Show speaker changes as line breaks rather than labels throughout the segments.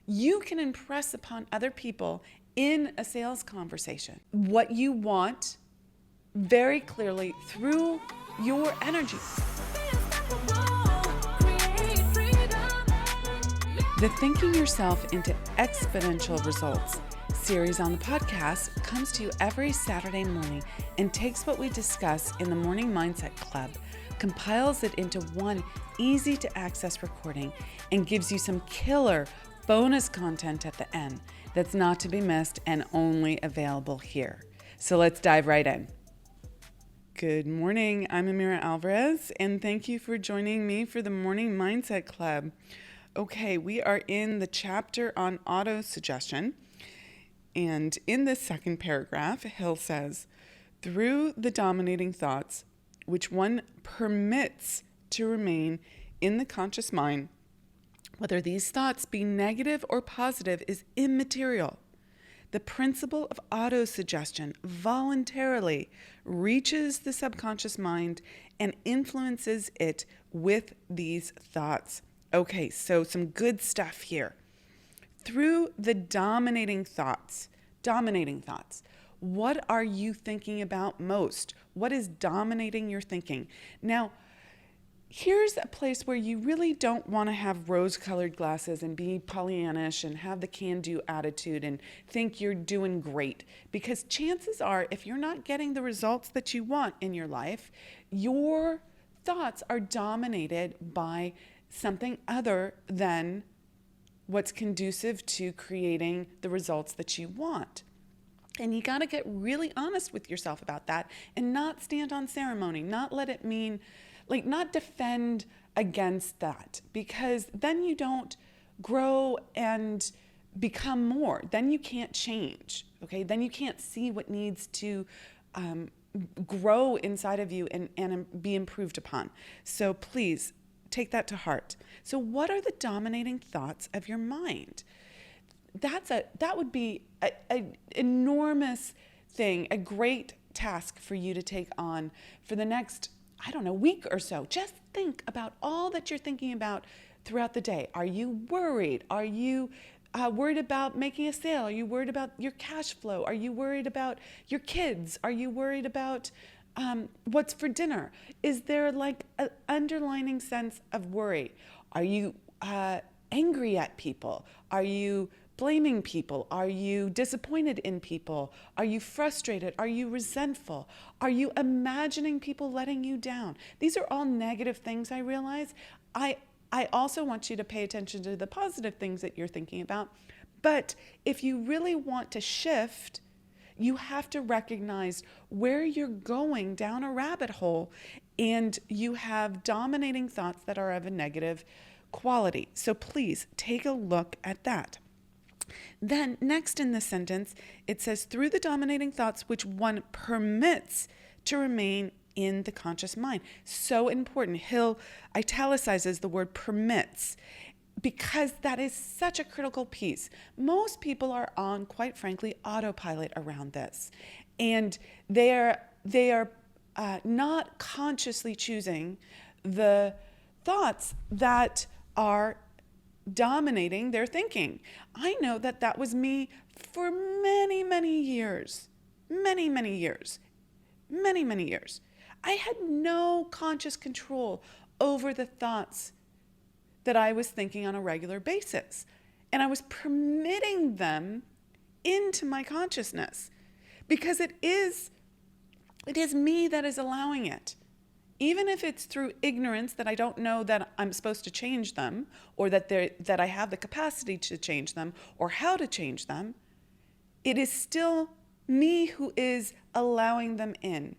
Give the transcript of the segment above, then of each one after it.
you can impress upon other people in a sales conversation what you want very clearly through your energy. The Thinking Yourself into Exponential Results series on the podcast comes to you every Saturday morning and takes what we discuss in the Morning Mindset Club, compiles it into one easy to access recording, and gives you some killer bonus content at the end that's not to be missed and only available here. So let's dive right in. Good morning. I'm Amira Alvarez, and thank you for joining me for the Morning Mindset Club. Okay, we are in the chapter on autosuggestion. And in this second paragraph, Hill says, through the dominating thoughts, which one permits to remain in the conscious mind, whether these thoughts be negative or positive is immaterial. The principle of autosuggestion voluntarily reaches the subconscious mind and influences it with these thoughts. Okay, so some good stuff here. Through the dominating thoughts, what are you thinking about most? What is dominating your thinking? Now, here's a place where you really don't want to have rose-colored glasses and be Pollyannish and have the can-do attitude and think you're doing great. Because chances are, if you're not getting the results that you want in your life, your thoughts are dominated by something other than what's conducive to creating the results that you want. And you got to get really honest with yourself about that and not stand on ceremony, not let it mean, not defend against that, because then you don't grow and become more. Then you can't change, okay? Then you can't see what needs to grow inside of you and be improved upon. So please, take that to heart. So what are the dominating thoughts of your mind? That would be an enormous thing, a great task for you to take on for the next, week or so. Just think about all that you're thinking about throughout the day. Are you worried? Are you worried about making a sale? Are you worried about your cash flow? Are you worried about your kids? Are you worried about what's for dinner? Is there an underlining sense of worry? Are you angry at people? Are you blaming people? Are you disappointed in people? Are you frustrated? Are you resentful? Are you imagining people letting you down? These are all negative things, I realize. I also want you to pay attention to the positive things that you're thinking about. But if you really want to shift, you have to recognize where you're going down a rabbit hole, and you have dominating thoughts that are of a negative quality. So please take a look at that. Then next in this sentence, it says, through the dominating thoughts which one permits to remain in the conscious mind. So important. Hill italicizes the word permits, because that is such a critical piece. Most people are on, quite frankly, autopilot around this. And they are not consciously choosing the thoughts that are dominating their thinking. I know that was me for many, many years. Many years. I had no conscious control over the thoughts that I was thinking on a regular basis. And I was permitting them into my consciousness, because it is me that is allowing it. Even if it's through ignorance that I don't know that I'm supposed to change them, or that I have the capacity to change them, or how to change them, it is still me who is allowing them in.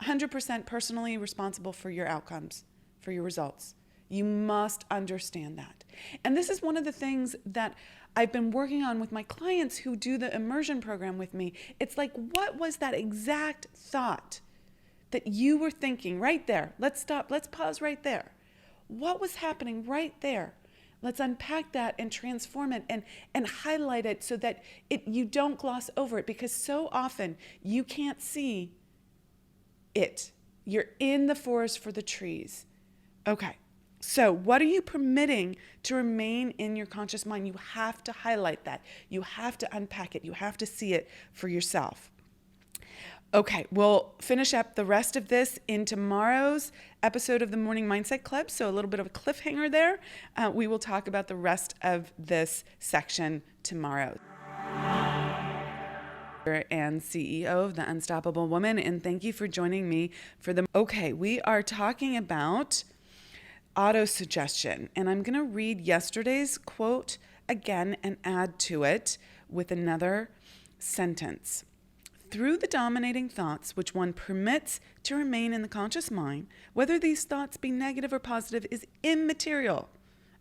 100% personally responsible for your outcomes, for your results. You must understand that. And this is one of the things that I've been working on with my clients who do the immersion program with me. It's like, what was that exact thought that you were thinking right there? Let's stop. Let's pause right there. What was happening right there? Let's unpack that and transform it and highlight it so that you don't gloss over it, because so often you can't see it. You're in the forest for the trees. Okay. So what are you permitting to remain in your conscious mind? You have to highlight that. You have to unpack it. You have to see it for yourself. Okay, we'll finish up the rest of this in tomorrow's episode of the Morning Mindset Club. So a little bit of a cliffhanger there. We will talk about the rest of this section tomorrow. And CEO of The Unstoppable Woman, and thank you for joining me for the... Okay, we are talking about autosuggestion, and I'm going to read yesterday's quote again and add to it with another sentence. Through the dominating thoughts which one permits to remain in the conscious mind, whether these thoughts be negative or positive is immaterial.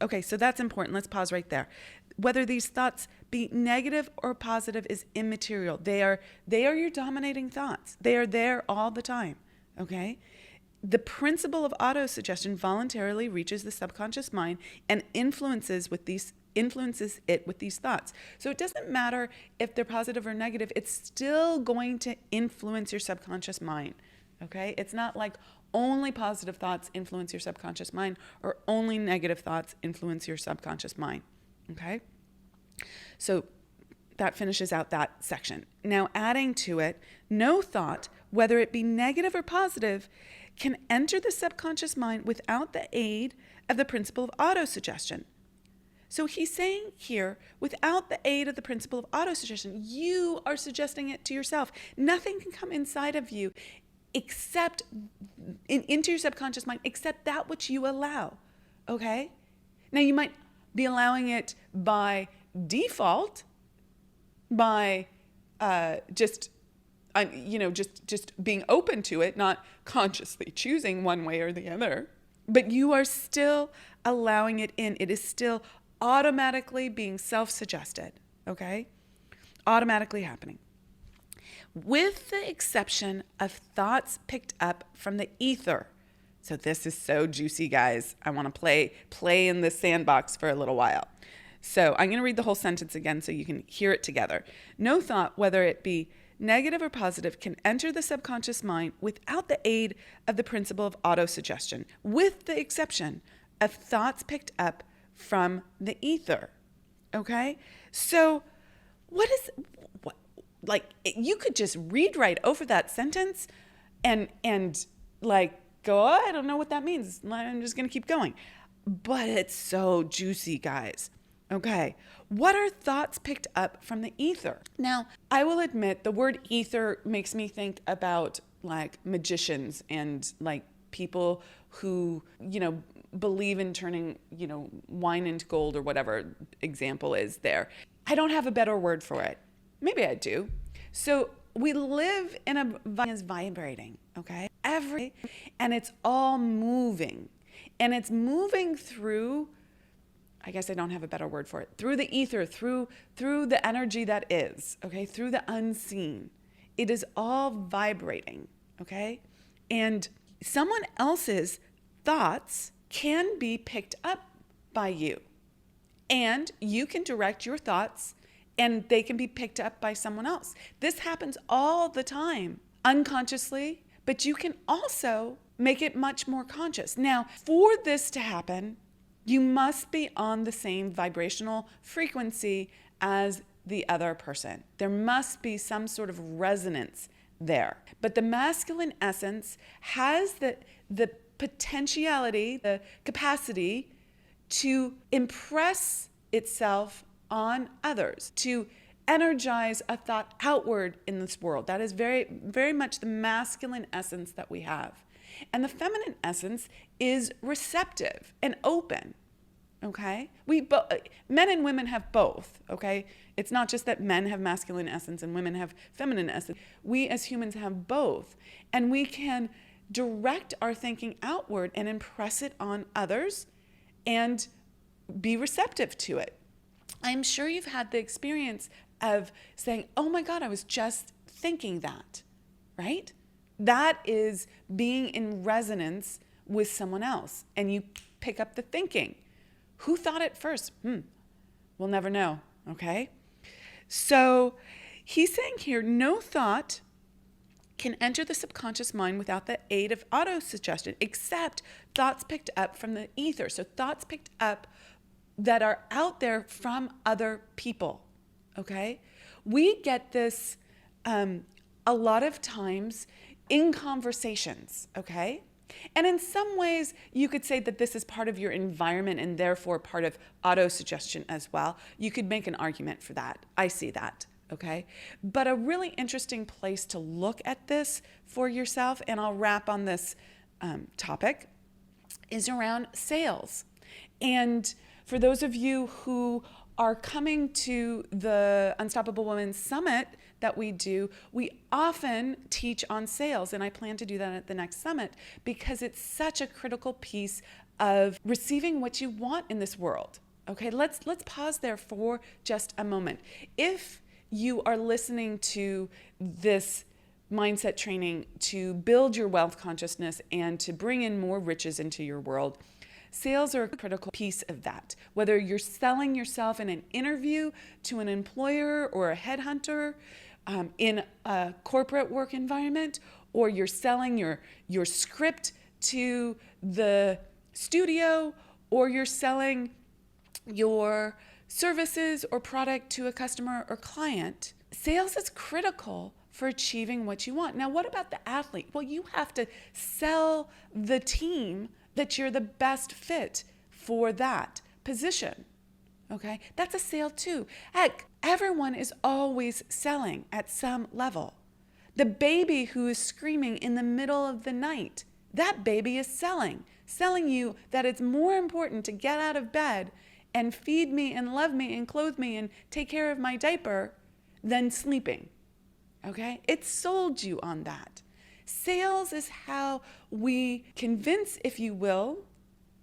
Okay, so that's important. Let's pause right there. Whether these thoughts be negative or positive is immaterial. They are your dominating thoughts. They are there all the time, okay? The principle of autosuggestion voluntarily reaches the subconscious mind and influences it with these thoughts. So it doesn't matter if they're positive or negative, it's still going to influence your subconscious mind, okay? It's not like only positive thoughts influence your subconscious mind or only negative thoughts influence your subconscious mind, okay? So that finishes out that section. Now adding to it, no thought, whether it be negative or positive, can enter the subconscious mind without the aid of the principle of autosuggestion. So he's saying here, without the aid of the principle of autosuggestion, you are suggesting it to yourself. Nothing can come inside of you except into your subconscious mind, except that which you allow, okay? Now you might be allowing it by default, by just being open to it, not consciously choosing one way or the other, but you are still allowing it in. It is still automatically being self-suggested, okay? Automatically happening. With the exception of thoughts picked up from the ether. So this is so juicy, guys. I want to play in this sandbox for a little while. So I'm going to read the whole sentence again so you can hear it together. No thought, whether it be negative or positive, can enter the subconscious mind without the aid of the principle of autosuggestion, with the exception of thoughts picked up from the ether. Okay? So you could just read right over that sentence and go, oh, I don't know what that means. I'm just going to keep going. But it's so juicy, guys. Okay, what are thoughts picked up from the ether? Now, I will admit the word ether makes me think about like magicians and like people who, believe in turning, wine into gold or whatever example is there. I don't have a better word for it. Maybe I do. So we live in is vibrating, okay? And it's all moving. And it's moving through, I guess I don't have a better word for it, through the ether, through the energy that is, okay, through the unseen. It is all vibrating, okay? And someone else's thoughts can be picked up by you. And you can direct your thoughts and they can be picked up by someone else. This happens all the time, unconsciously, but you can also make it much more conscious. Now, for this to happen, you must be on the same vibrational frequency as the other person. There must be some sort of resonance there. But the masculine essence has the potentiality, the capacity to impress itself on others, to energize a thought outward in this world. That is very, very much the masculine essence that we have. And the feminine essence is receptive and open, okay? Men and women have both, okay? It's not just that men have masculine essence and women have feminine essence. We as humans have both. And we can direct our thinking outward and impress it on others and be receptive to it. I'm sure you've had the experience of saying, oh my God, I was just thinking that, right? That is being in resonance with someone else, and you pick up the thinking. Who thought it first? We'll never know, okay? So he's saying here, no thought can enter the subconscious mind without the aid of autosuggestion, except thoughts picked up from the ether. So thoughts picked up that are out there from other people, okay? We get this a lot of times in conversations, okay? And in some ways, you could say that this is part of your environment and therefore part of autosuggestion as well. You could make an argument for that. I see that, okay? But a really interesting place to look at this for yourself, and I'll wrap on this topic, is around sales. And for those of you who are coming to the Unstoppable Woman Summit that we do, we often teach on sales, and I plan to do that at the next summit because it's such a critical piece of receiving what you want in this world. Okay, let's pause there for just a moment. If you are listening to this mindset training to build your wealth consciousness and to bring in more riches into your world, sales are a critical piece of that. Whether you're selling yourself in an interview to an employer or a headhunter, in a corporate work environment, or you're selling your script to the studio, or you're selling your services or product to a customer or client, sales is critical for achieving what you want. Now, what about the athlete? Well, you have to sell the team that you're the best fit for that position. Okay, that's a sale too. Heck, everyone is always selling at some level. The baby who is screaming in the middle of the night, that baby is selling you that it's more important to get out of bed and feed me and love me and clothe me and take care of my diaper than sleeping. Okay, it sold you on that. Sales is how we convince, if you will,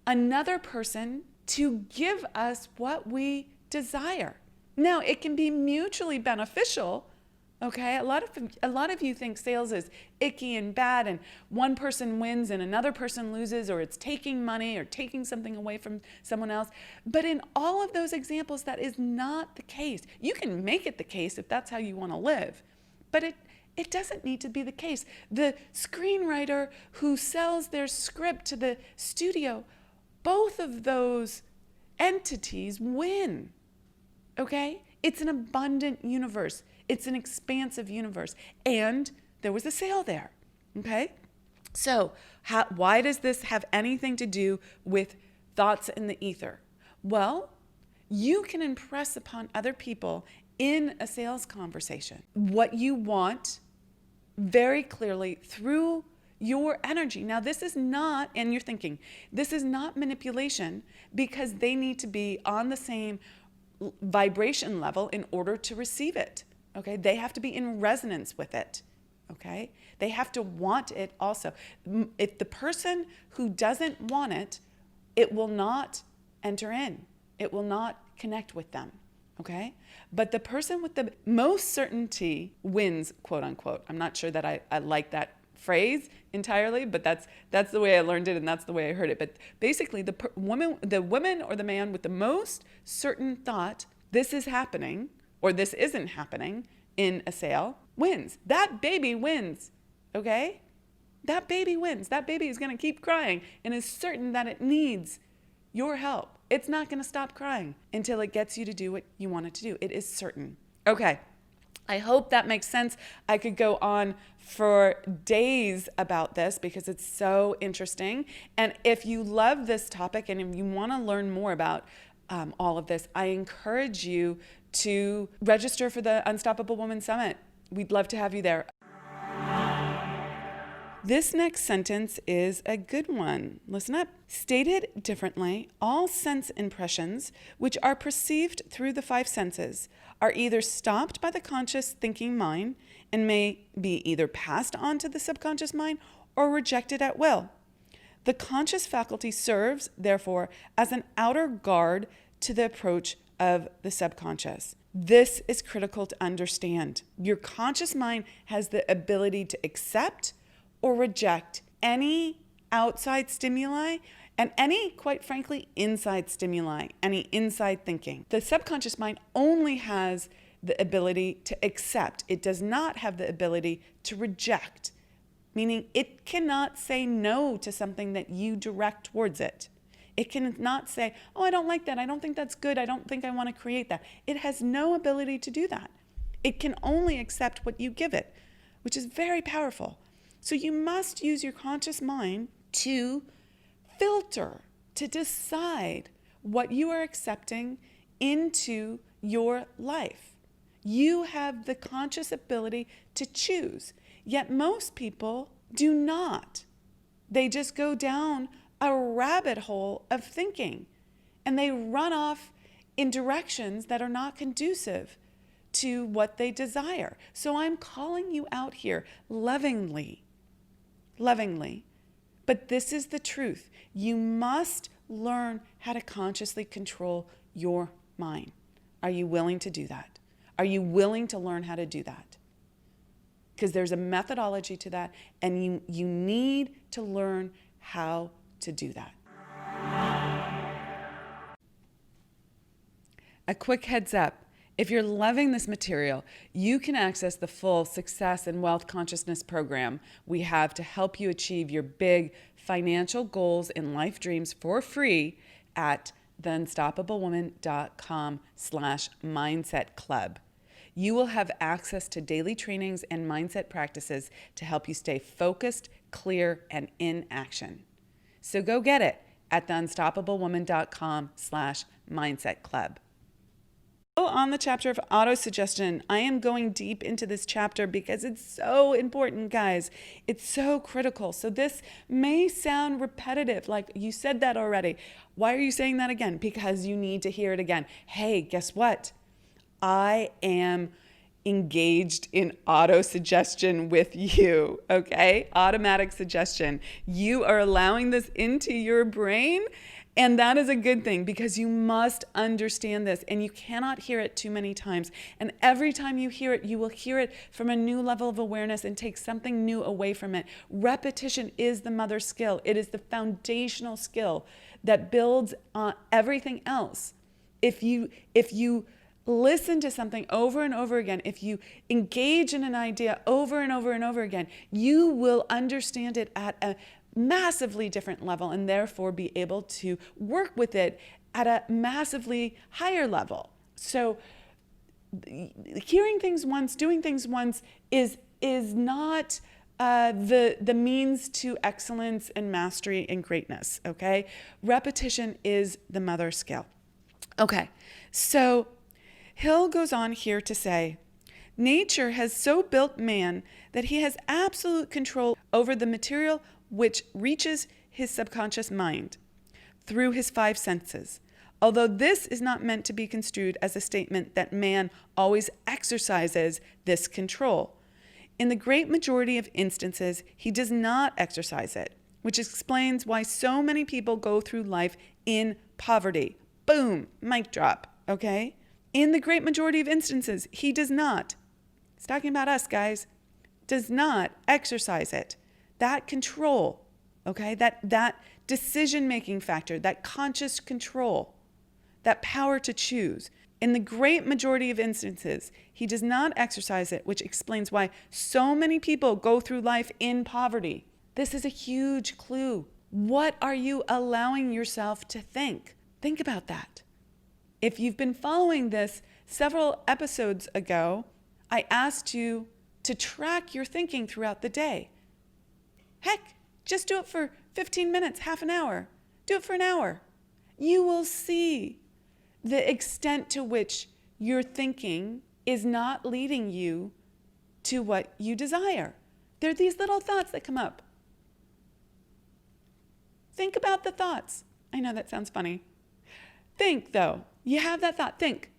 another person to give us what we desire. Now, it can be mutually beneficial, okay? A lot of you think sales is icky and bad and one person wins and another person loses, or it's taking money or taking something away from someone else. But in all of those examples, that is not the case. You can make it the case if that's how you want to live, but it doesn't need to be the case. The screenwriter who sells their script to the studio, both of those entities win, okay? It's an abundant universe. It's an expansive universe. And there was a sale there, okay? So why does this have anything to do with thoughts in the ether? Well, you can impress upon other people in a sales conversation what you want very clearly through your energy. Now, this is not, and you're thinking, this is not manipulation, because they need to be on the same vibration level in order to receive it, okay? They have to be in resonance with it, okay? They have to want it also. If the person who doesn't want it, it will not enter in. It will not connect with them, okay? But the person with the most certainty wins, quote unquote. I'm not sure that I like that phrase entirely, but that's the way I learned it and that's the way I heard it. But basically, the woman or the man with the most certain thought, this is happening or this isn't happening in a sale, wins. That baby wins, okay? That baby wins. That baby is going to keep crying and is certain that it needs your help. It's not going to stop crying until it gets you to do what you want it to do. It is certain. Okay. I hope that makes sense. I could go on for days about this because it's so interesting. And if you love this topic and if you want to learn more about all of this, I encourage you to register for the Unstoppable Woman Summit. We'd love to have you there. This next sentence is a good one. Listen up. Stated differently, all sense impressions, which are perceived through the five senses, are either stopped by the conscious thinking mind and may be either passed on to the subconscious mind or rejected at will. The conscious faculty serves, therefore, as an outer guard to the approach of the subconscious. This is critical to understand. Your conscious mind has the ability to accept or reject any outside stimuli and any, quite frankly, inside stimuli, any inside thinking. The subconscious mind only has the ability to accept. It does not have the ability to reject meaning it cannot say no to something that you direct towards it. It cannot say, oh, I don't like that. I don't think that's good. I don't think I want to create that. It has no ability to do that. It can only accept what you give it, which is very powerful. So you must use your conscious mind to filter, to decide what you are accepting into your life. You have the conscious ability to choose, yet most people do not. They just go down a rabbit hole of thinking, and they run off in directions that are not conducive to what they desire. So I'm calling you out here lovingly, but this is the truth. You must learn how to consciously control your mind. Are you willing to do that? Are you willing to learn how to do that? Because there's a methodology to that, and you need to learn how to do that. A quick heads up. If you're loving this material, you can access the full Success and Wealth Consciousness program we have to help you achieve your big financial goals and life dreams for free at theunstoppablewoman.com/mindset-club. You will have access to daily trainings and mindset practices to help you stay focused, clear, and in action. So go get it at theunstoppablewoman.com/mindset-club. On the chapter of autosuggestion, I am going deep into this chapter because it's so important, guys. It's so critical. So this may sound repetitive, like you said that already. Why are you saying that again? Because you need to hear it again. Hey, guess what? I am engaged in autosuggestion with you, okay? Automatic suggestion. You are allowing this into your brain. And that is a good thing because you must understand this, and you cannot hear it too many times. And every time you hear it, you will hear it from a new level of awareness and take something new away from it. Repetition is the mother skill. It is the foundational skill that builds on everything else. If you listen to something over and over again, if you engage in an idea over and over and over again, you will understand it at a massively different level and therefore be able to work with it at a massively higher level. So hearing things once, doing things once is not the means to excellence and mastery and greatness, okay? Repetition is the mother skill. Okay, so Hill goes on here to say, nature has so built man that he has absolute control over the material which reaches his subconscious mind through his five senses. Although this is not meant to be construed as a statement that man always exercises this control. In the great majority of instances, he does not exercise it, which explains why so many people go through life in poverty. Boom, mic drop, okay? In the great majority of instances, he does not. It's talking about us, guys. Does not exercise it. That control, okay, that decision-making factor, that conscious control, that power to choose. In the great majority of instances, he does not exercise it, which explains why so many people go through life in poverty. This is a huge clue. What are you allowing yourself to think? Think about that. If you've been following this several episodes ago, I asked you to track your thinking throughout the day. Heck, just do it for 15 minutes, half an hour. Do it for an hour. You will see the extent to which your thinking is not leading you to what you desire. There are these little thoughts that come up. Think about the thoughts. I know that sounds funny. Think, though. You have that thought. Think,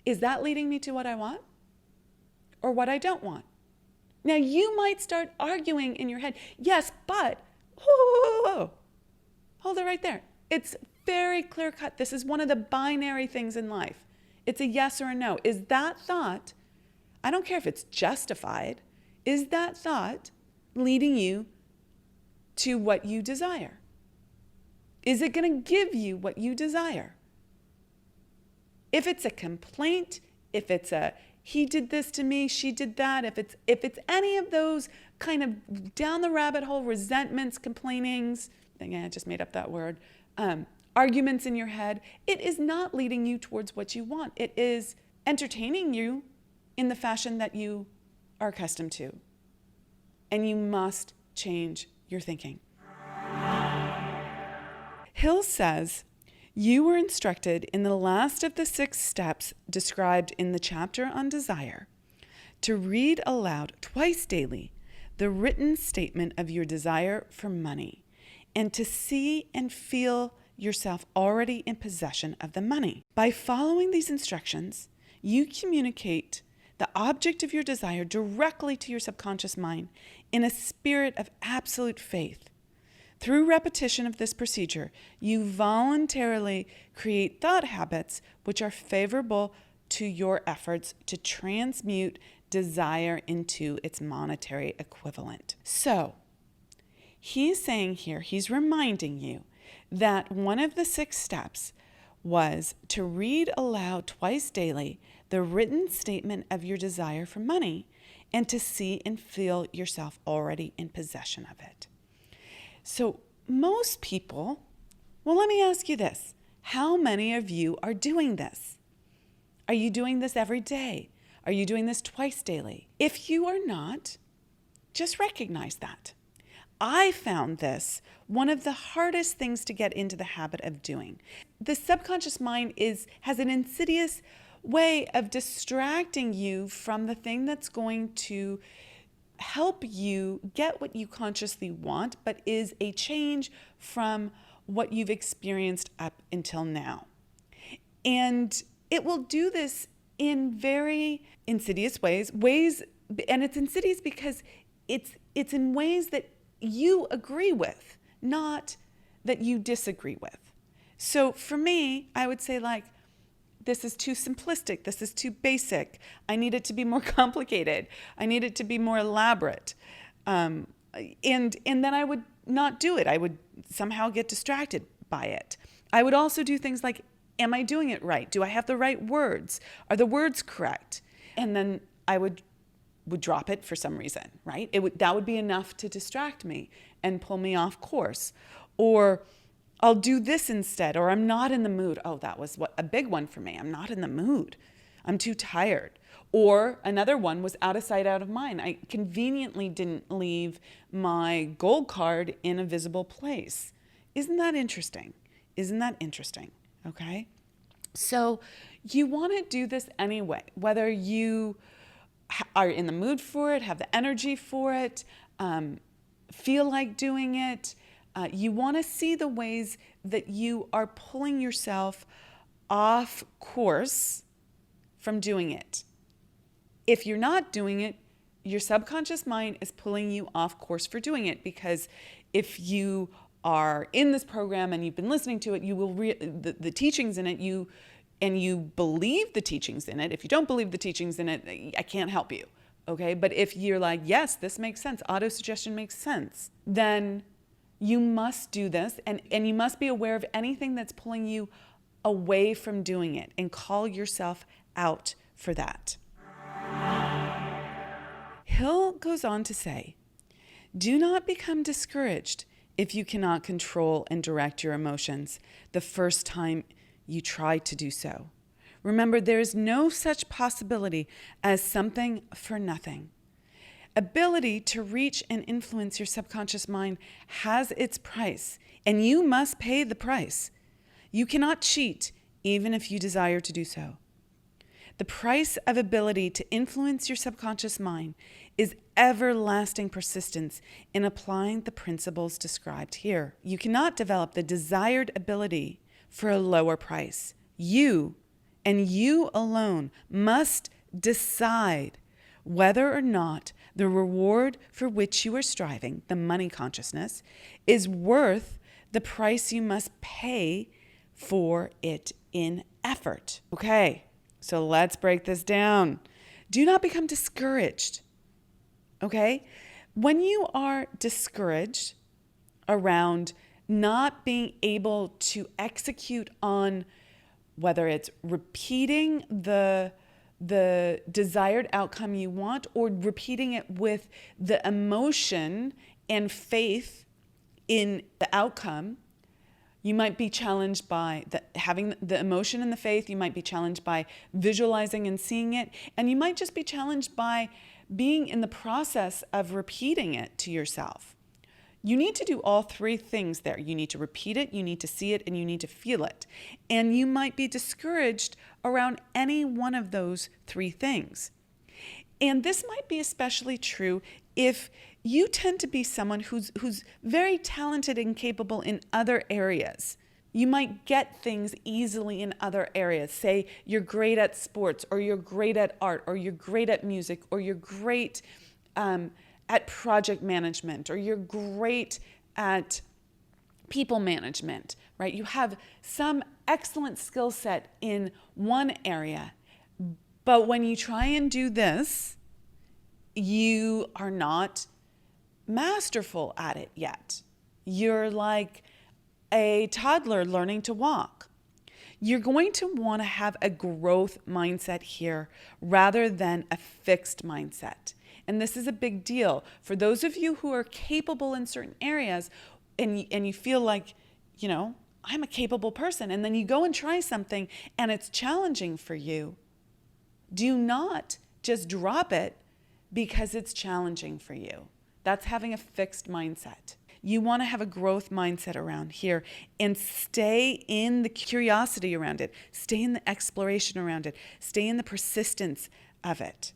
is that leading me to what I want or what I don't want? Now, you might start arguing in your head, yes, but, whoa. Hold it right there. It's very clear cut. This is one of the binary things in life. It's a yes or a no. Is that thought, I don't care if it's justified, is that thought leading you to what you desire? Is it going to give you what you desire? If it's a complaint, if it's a he did this to me, she did that, if it's any of those kind of down the rabbit hole resentments, complainings, I just made up that word, arguments in your head, it is not leading you towards what you want. It is entertaining you in the fashion that you are accustomed to. And you must change your thinking. Hill says, you were instructed in the last of the 6 steps described in the chapter on desire to read aloud twice daily the written statement of your desire for money and to see and feel yourself already in possession of the money. By following these instructions, you communicate the object of your desire directly to your subconscious mind in a spirit of absolute faith. Through repetition of this procedure, you voluntarily create thought habits which are favorable to your efforts to transmute desire into its monetary equivalent. So, he's saying here, he's reminding you that one of the 6 steps was to read aloud twice daily the written statement of your desire for money and to see and feel yourself already in possession of it. So most people, well, let me ask you this. How many of you are doing this? Are you doing this every day? Are you doing this twice daily? If you are not, just recognize that. I found this one of the hardest things to get into the habit of doing. The subconscious mind has an insidious way of distracting you from the thing that's going to help you get what you consciously want, but is a change from what you've experienced up until now. And it will do this in very insidious ways, and it's insidious because it's in ways that you agree with, not that you disagree with. So for me, I would say this is too simplistic. This is too basic. I need it to be more complicated. I need it to be more elaborate. And then I would not do it. I would somehow get distracted by it. I would also do things like, am I doing it right? Do I have the right words? Are the words correct? And then I would drop it for some reason, right? That would be enough to distract me and pull me off course. Or I'll do this instead, or I'm not in the mood. Oh, that was a big one for me. I'm not in the mood. I'm too tired. Or another one was out of sight, out of mind. I conveniently didn't leave my gold card in a visible place. Isn't that interesting? Isn't that interesting? Okay. So you want to do this anyway, whether you are in the mood for it, have the energy for it, feel like doing it. You want to see the ways that you are pulling yourself off course from doing it. If you're not doing it, your subconscious mind is pulling you off course for doing it, because if you are in this program and you've been listening to it, you will the teachings in it, and you believe the teachings in it. If you don't believe the teachings in it, I can't help you. Okay? But if you're like, yes, this makes sense, autosuggestion makes sense, then you must do this, and you must be aware of anything that's pulling you away from doing it and call yourself out for that. Hill goes on to say, do not become discouraged if you cannot control and direct your emotions the first time you try to do so. Remember, there is no such possibility as something for nothing. Ability to reach and influence your subconscious mind has its price, and you must pay the price. You cannot cheat, even if you desire to do so. The price of ability to influence your subconscious mind is everlasting persistence in applying the principles described here. You cannot develop the desired ability for a lower price. You, and you alone, must decide whether or not the reward for which you are striving, the money consciousness, is worth the price you must pay for it in effort. Okay, so let's break this down. Do not become discouraged. Okay? When you are discouraged around not being able to execute on whether it's repeating the the desired outcome you want, or repeating it with the emotion and faith in the outcome. You might be challenged by having the emotion and the faith. You might be challenged by visualizing and seeing it. And you might just be challenged by being in the process of repeating it to yourself. You need to do all three things there. You need to repeat it, you need to see it, and you need to feel it. And you might be discouraged around any one of those three things. And this might be especially true if you tend to be someone who's very talented and capable in other areas. You might get things easily in other areas. Say you're great at sports, or you're great at art, or you're great at music, or you're great at project management, or you're great at people management, right? You have some excellent skill set in one area, but when you try and do this, you are not masterful at it yet. You're like a toddler learning to walk. You're going to want to have a growth mindset here rather than a fixed mindset. And this is a big deal. For those of you who are capable in certain areas and you feel like, I'm a capable person, and then you go and try something and it's challenging for you, do not just drop it because it's challenging for you. That's having a fixed mindset. You want to have a growth mindset around here and stay in the curiosity around it, stay in the exploration around it, stay in the persistence of it.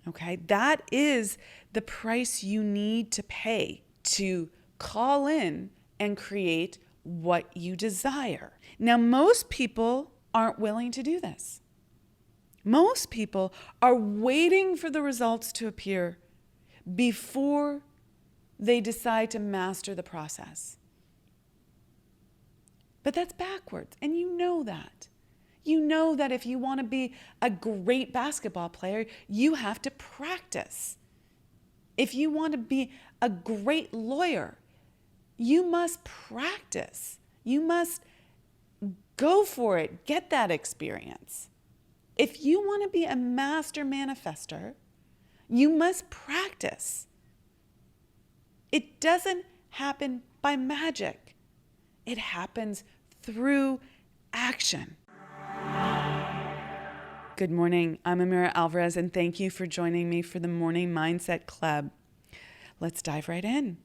Okay, that is the price you need to pay to call in and create what you desire. Now, most people aren't willing to do this. Most people are waiting for the results to appear before they decide to master the process. But that's backwards, and you know that. You know that if you want to be a great basketball player, you have to practice. If you want to be a great lawyer, you must practice. You must go for it, get that experience. If you want to be a master manifester, you must practice. It doesn't happen by magic. It happens through action. Good morning. I'm Amira Alvarez, and thank you for joining me for the Morning Mindset Club. Let's dive right in.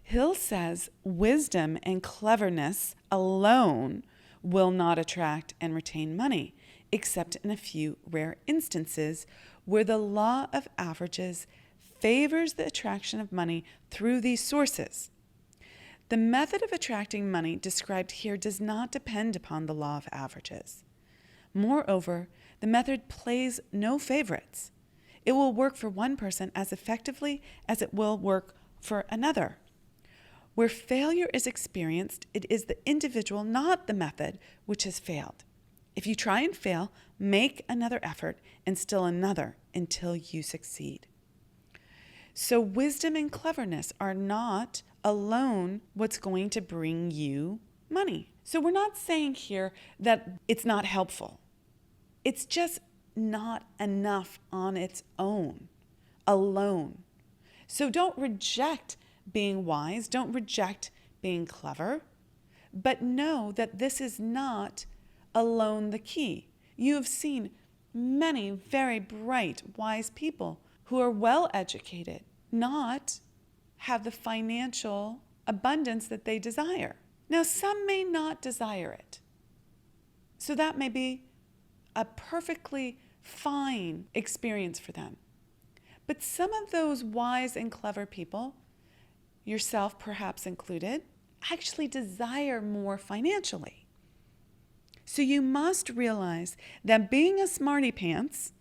Hill says wisdom and cleverness alone will not attract and retain money, except in a few rare instances where the law of averages favors the attraction of money through these sources. The method of attracting money described here does not depend upon the law of averages. Moreover, the method plays no favorites. It will work for one person as effectively as it will work for another. Where failure is experienced, it is the individual, not the method, which has failed. If you try and fail, make another effort and still another until you succeed. So wisdom and cleverness are not alone what's going to bring you money. So we're not saying here that it's not helpful. It's just not enough on its own, alone. So don't reject being wise, don't reject being clever, but know that this is not alone the key. You have seen many very bright, wise people who are well educated not have the financial abundance that they desire. Now, some may not desire it. So that may be a perfectly fine experience for them. But some of those wise and clever people, yourself perhaps included, actually desire more financially. So you must realize that being a smarty pants,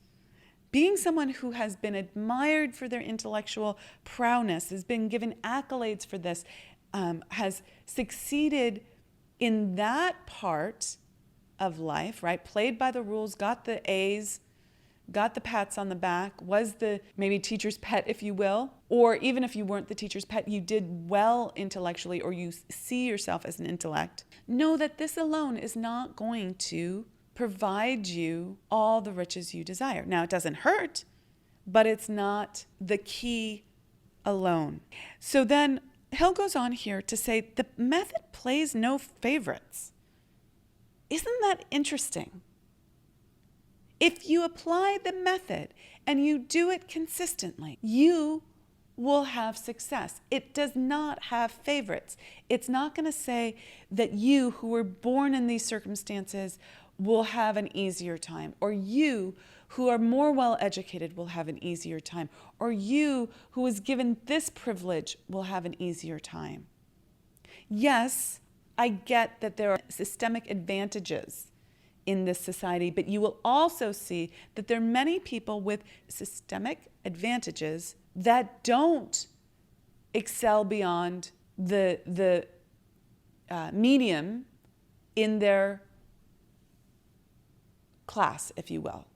being someone who has been admired for their intellectual prowess, has been given accolades for this, has succeeded in that part of life, right? Played by the rules, got the A's, got the pats on the back, was the maybe teacher's pet, if you will, or even if you weren't the teacher's pet, you did well intellectually, or you see yourself as an intellect. Know that this alone is not going to provide you all the riches you desire. Now, it doesn't hurt, but it's not the key alone. So then Hill goes on here to say the method plays no favorites. Isn't that interesting? If you apply the method and you do it consistently, you will have success. It does not have favorites. It's not going to say that you who were born in these circumstances will have an easier time, or you who are more well educated will have an easier time, or you who is given this privilege will have an easier time. Yes, I get that there are systemic advantages in this society, but you will also see that there are many people with systemic advantages that don't excel beyond the medium in their class, if you will.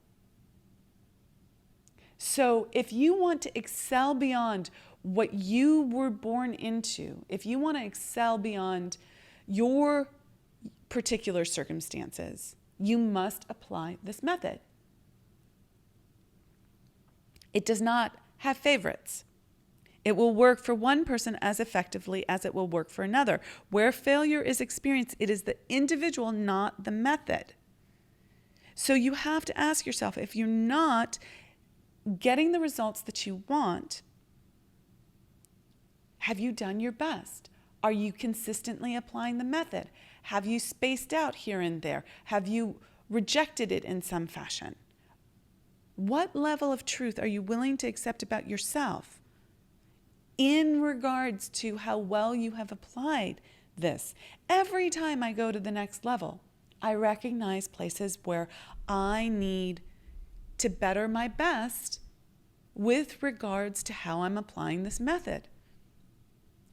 So if you want to excel beyond what you were born into, if you want to excel beyond your particular circumstances, you must apply this method. It does not have favorites. It will work for one person as effectively as it will work for another. Where failure is experienced, it is the individual, not the method. So you have to ask yourself, if you're not getting the results that you want, have you done your best? Are you consistently applying the method? Have you spaced out here and there? Have you rejected it in some fashion? What level of truth are you willing to accept about yourself in regards to how well you have applied this? Every time I go to the next level, I recognize places where I need to better my best with regards to how I'm applying this method.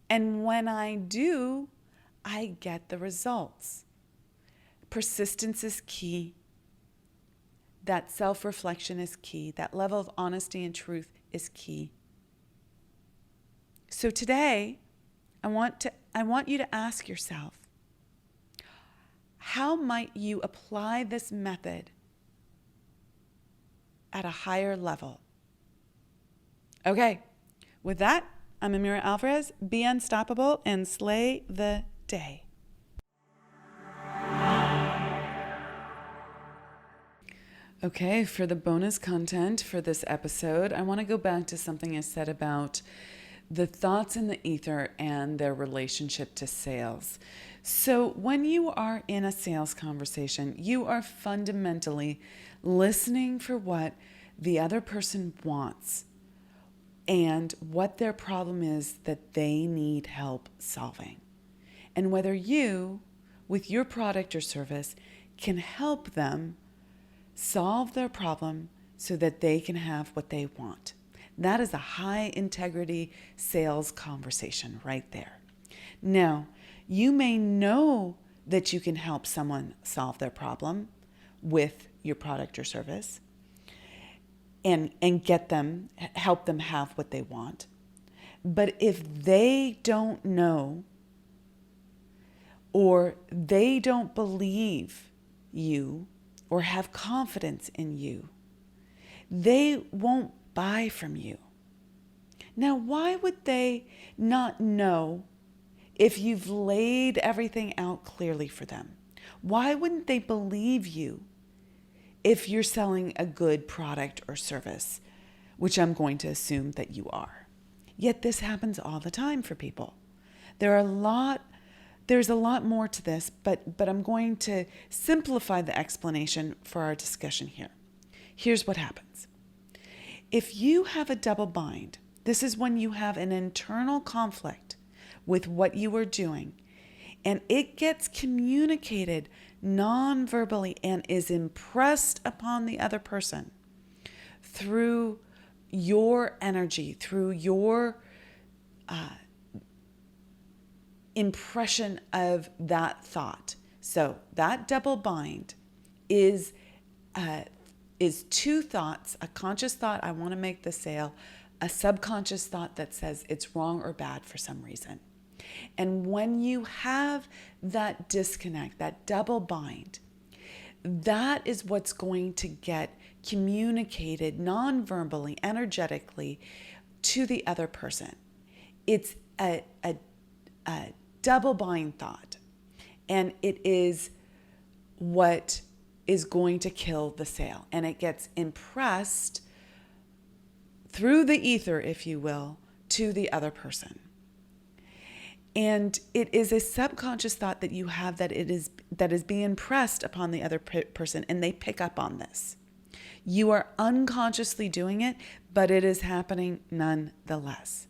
And when I do, I get the results. Persistence is key. That self-reflection is key. That level of honesty and truth is key. So today, I want you to ask yourself, how might you apply this method at a higher level? Okay, with that, I'm Amira Alvarez. Be unstoppable and slay the day. Okay, for the bonus content for this episode, I want to go back to something I said about the thoughts in the ether and their relationship to sales. So when you are in a sales conversation, you are fundamentally listening for what the other person wants and what their problem is that they need help solving. And whether you, with your product or service, can help them solve their problem so that they can have what they want. That is a high integrity sales conversation right there. Now, you may know that you can help someone solve their problem with your product or service and help them have what they want. But if they don't know or they don't believe you or have confidence in you, they won't buy from you. Now, why would they not know if you've laid everything out clearly for them? Why wouldn't they believe you if you're selling a good product or service, which I'm going to assume that you are? Yet this happens all the time for people. There's a lot more to this, but I'm going to simplify the explanation for our discussion here. Here's what happens. If you have a double bind, this is when you have an internal conflict with what you are doing, and it gets communicated non-verbally and is impressed upon the other person through your energy, through your impression of that thought. So that double bind is two thoughts: a conscious thought, I want to make the sale, a subconscious thought that says it's wrong or bad for some reason. And when you have that disconnect, that double bind, that is what's going to get communicated non-verbally, energetically to the other person. It's a double bind thought, and it is what is going to kill the sale, and it gets impressed through the ether, if you will, to the other person. And it is a subconscious thought that you have that is being impressed upon the other person, and they pick up on this. You are unconsciously doing it, but it is happening nonetheless.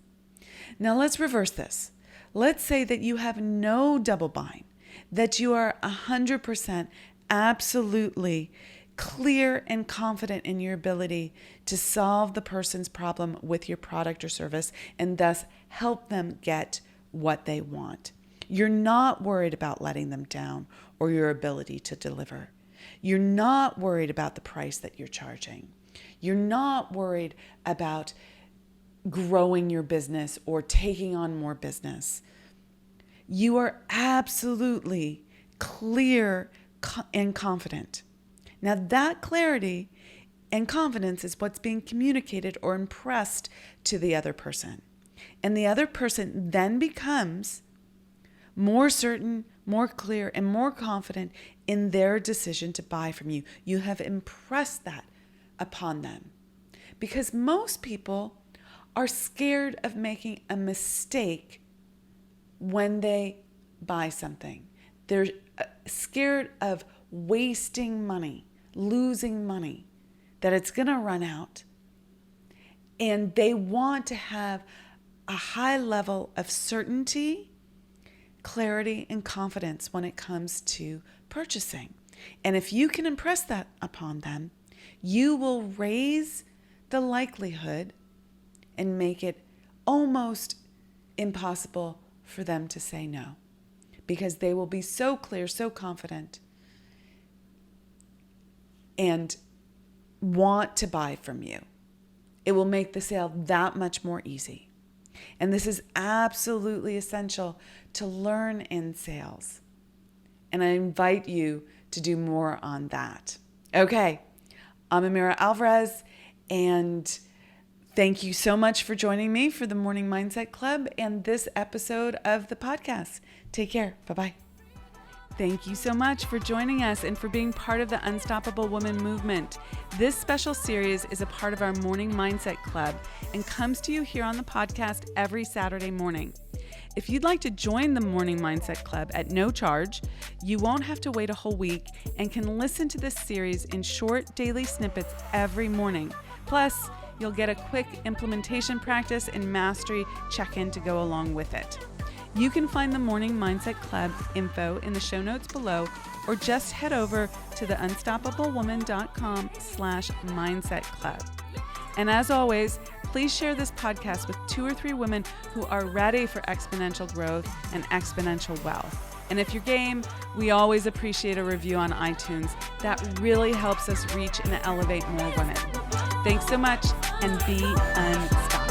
Now let's reverse this. Let's say that you have no double bind, that you are 100% absolutely clear and confident in your ability to solve the person's problem with your product or service, and thus help them get what they want. You're not worried about letting them down or your ability to deliver. You're not worried about the price that you're charging. You're not worried about growing your business or taking on more business. You are absolutely clear and confident. Now that clarity and confidence is what's being communicated or impressed to the other person. And the other person then becomes more certain, more clear, and more confident in their decision to buy from you. You have impressed that upon them. Because most people are scared of making a mistake when they buy something. They're scared of wasting money, losing money, that it's going to run out. And they want to have a high level of certainty, clarity, and confidence when it comes to purchasing. And if you can impress that upon them, you will raise the likelihood and make it almost impossible for them to say no, because they will be so clear, so confident, and want to buy from you. It will make the sale that much more easy. And this is absolutely essential to learn in sales. And I invite you to do more on that. Okay, I'm Amira Alvarez, and thank you so much for joining me for the Morning Mindset Club and this episode of the podcast. Take care. Bye-bye. Thank you so much for joining us and for being part of the Unstoppable Woman movement. This special series is a part of our Morning Mindset Club and comes to you here on the podcast every Saturday morning. If you'd like to join the Morning Mindset Club at no charge, you won't have to wait a whole week and can listen to this series in short daily snippets every morning. Plus, you'll get a quick implementation practice and mastery check-in to go along with it. You can find the Morning Mindset Club info in the show notes below, or just head over to theunstoppablewoman.com/mindset club. And as always, please share this podcast with 2 or 3 women who are ready for exponential growth and exponential wealth. And if you're game, we always appreciate a review on iTunes. That really helps us reach and elevate more women. Thanks so much, and be unstoppable.